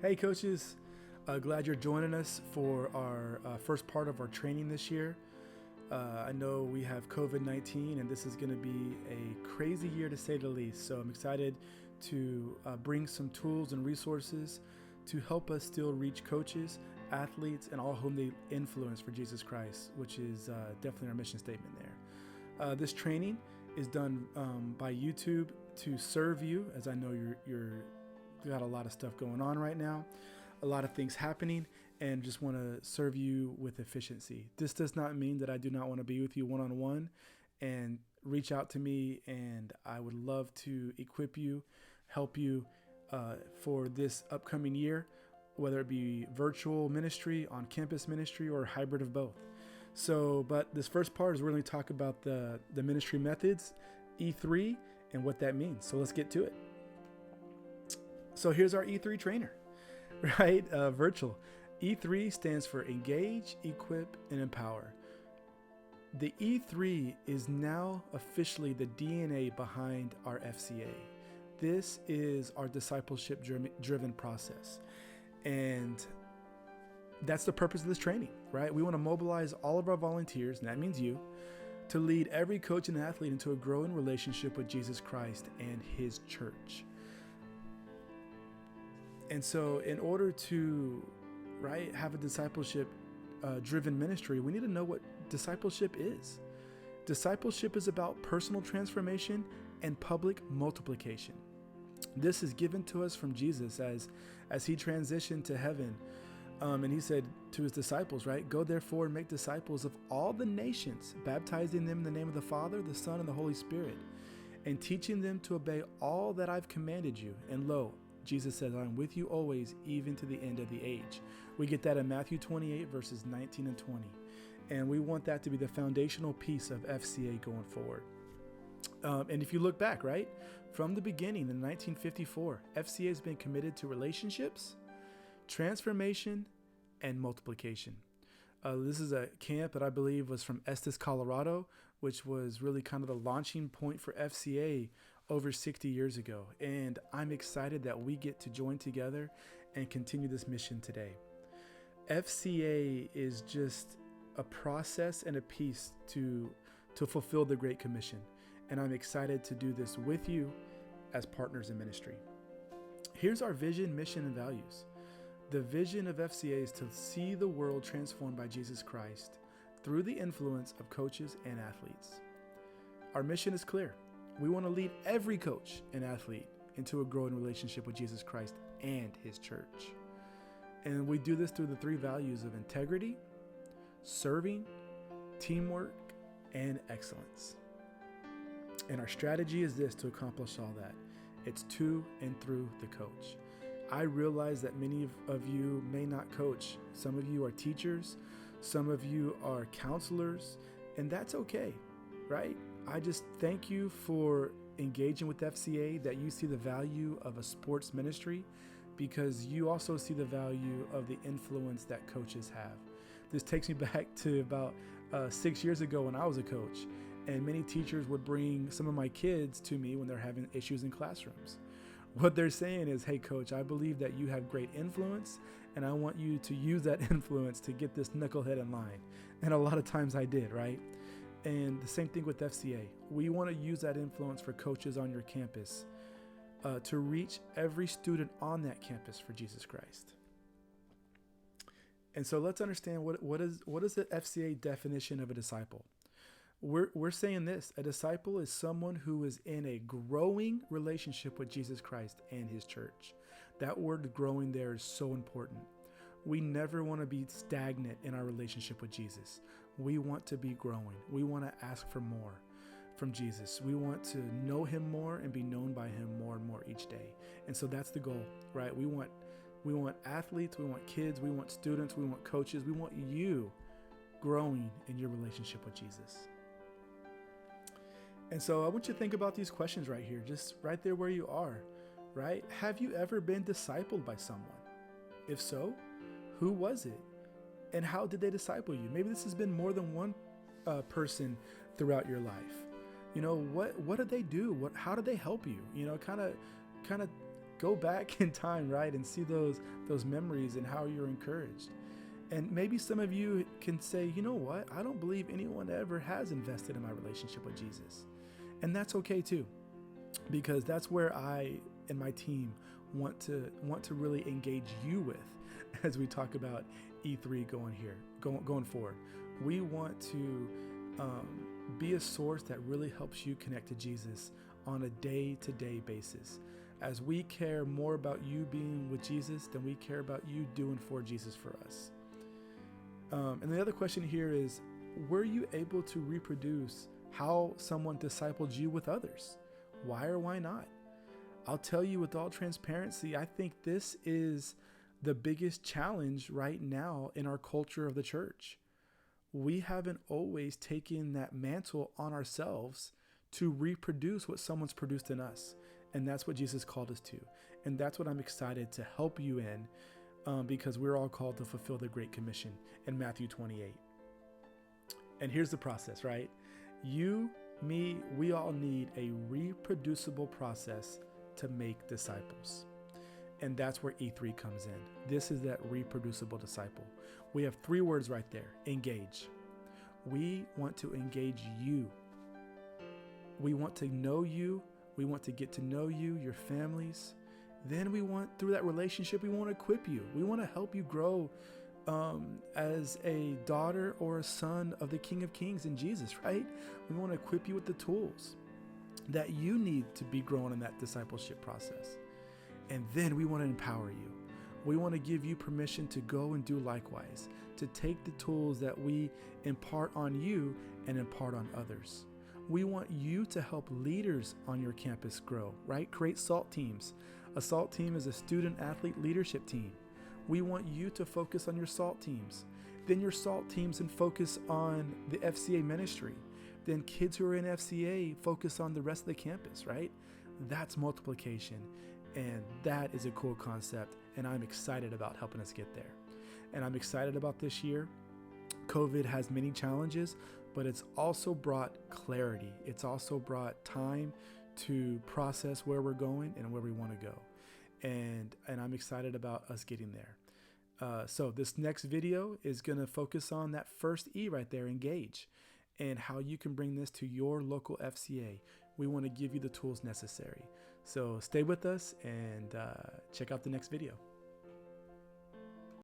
Hey, coaches. Glad you're joining us for our first part of our training this year. I know we have COVID-19, and this is going to be a crazy year to say the least. So I'm excited to bring some tools and resources to help us still reach coaches, athletes, and all whom they influence for Jesus Christ, which is definitely our mission statement there. This training is done by YouTube to serve you, as I know you're got a lot of stuff going on right now, a lot of things happening, and just want to serve you with efficiency. This does not mean that I do not want to be with you one-on-one, and reach out to me, and I would love to equip you, help you for this upcoming year, whether it be virtual ministry, on campus ministry, or hybrid of both. So, but this first part is we're going to talk about the ministry methods, E3, and what that means. So let's get to it. So here's our E3 trainer, right? Virtual. E3 stands for engage, equip, and empower. The E3 is now officially the DNA behind our FCA. This is our discipleship driven process. And that's the purpose of this training, right? We want to mobilize all of our volunteers, and that means you, to lead every coach and athlete into a growing relationship with Jesus Christ and his church. And so in order to, have a discipleship driven ministry, we need to know what discipleship is. Discipleship is about personal transformation and public multiplication. This is given to us from Jesus as he transitioned to heaven. And he said to his disciples, go therefore and make disciples of all the nations, baptizing them in the name of the Father, the Son, and the Holy Spirit, and teaching them to obey all that I've commanded you. And lo, Jesus says, I'm with you always, even to the end of the age. We get that in Matthew 28, verses 19 and 20. And we want that to be the foundational piece of FCA going forward. And if you look back, from the beginning in 1954, FCA has been committed to relationships, transformation, and multiplication. This is a camp that I believe was from Estes, Colorado, which was really kind of the launching point for FCA over 60 years ago. And I'm excited that we get to join together and continue this mission today. FCA is just a process and a piece to fulfill the Great Commission. And I'm excited to do this with you as partners in ministry. Here's our vision, mission, and values. The vision of FCA is to see the world transformed by Jesus Christ through the influence of coaches and athletes. Our mission is clear. We want to lead every coach and athlete into a growing relationship with Jesus Christ and his church. And we do this through the three values of integrity, serving, teamwork, and excellence. And our strategy is this to accomplish all that. It's to and through the coach. I realize that many of you may not coach. Some of you are teachers. Some of you are counselors, and that's okay, right? I just thank you for engaging with FCA, that you see the value of a sports ministry, because you also see the value of the influence that coaches have. This takes me back to about 6 years ago when I was a coach, and many teachers would bring some of my kids to me when they're having issues in classrooms. What they're saying is, hey, coach, I believe that you have great influence, and I want you to use that influence to get this knucklehead in line. And a lot of times I did, right? And the same thing with FCA. We want to use that influence for coaches on your campus to reach every student on that campus for Jesus Christ. And so let's understand what is the FCA definition of a disciple. We're saying this: a disciple is someone who is in a growing relationship with Jesus Christ and his church. That word growing there is so important. We never want to be stagnant in our relationship with Jesus. We want to be growing. We want to ask for more from Jesus. We want to know him more and be known by him more and more each day. And so that's the goal, right? We want athletes, we want kids, we want students, we want coaches, we want you growing in your relationship with Jesus. And so I want you to think about these questions right here, just right there where you are, right? Have you ever been discipled by someone? If so, who was it? And how did they disciple you? Maybe this has been more than one person throughout your life. What did they do? How did they help you? Kind of go back in time, right, and see those memories and how you're encouraged. And maybe some of you can say, you know what, I don't believe anyone ever has invested in my relationship with Jesus. And that's okay too, because that's where I and my team want to really engage you with as we talk about E3 going forward. We want to be a source that really helps you connect to Jesus on a day-to-day basis, as we care more about you being with Jesus than we care about you doing for Jesus for us. And the other question here is, were you able to reproduce how someone discipled you with others? Why or why not? I'll tell you with all transparency, I think this is the biggest challenge right now in our culture of the church. We haven't always taken that mantle on ourselves to reproduce what someone's produced in us. And that's what Jesus called us to. And that's what I'm excited to help you in, because we're all called to fulfill the Great Commission in Matthew 28. And here's the process, right? You, me, we all need a reproducible process to make disciples. And that's where E3 comes in. This is that reproducible disciple. We have 3 words right there: engage. We want to engage you. We want to know you. We want to get to know you, your families. Then we want, through that relationship, we want to equip you. We want to help you grow as a daughter or a son of the King of Kings in Jesus, right? We want to equip you with the tools that you need to be growing in that discipleship process. And then we want to empower you. We want to give you permission to go and do likewise, to take the tools that we impart on you and impart on others. We want you to help leaders on your campus grow, right? Create SALT teams. A SALT team is a student athlete leadership team. We want you to focus on your SALT teams. Then your SALT teams and focus on the FCA ministry. Then kids who are in FCA focus on the rest of the campus, right? That's multiplication. And that is a cool concept. And I'm excited about helping us get there. And I'm excited about this year. COVID has many challenges, but it's also brought clarity. It's also brought time to process where we're going and where we want to go. And I'm excited about us getting there. So this next video is going to focus on that first E right there, engage, and how you can bring this to your local FCA. We want to give you the tools necessary. So stay with us and check out the next video.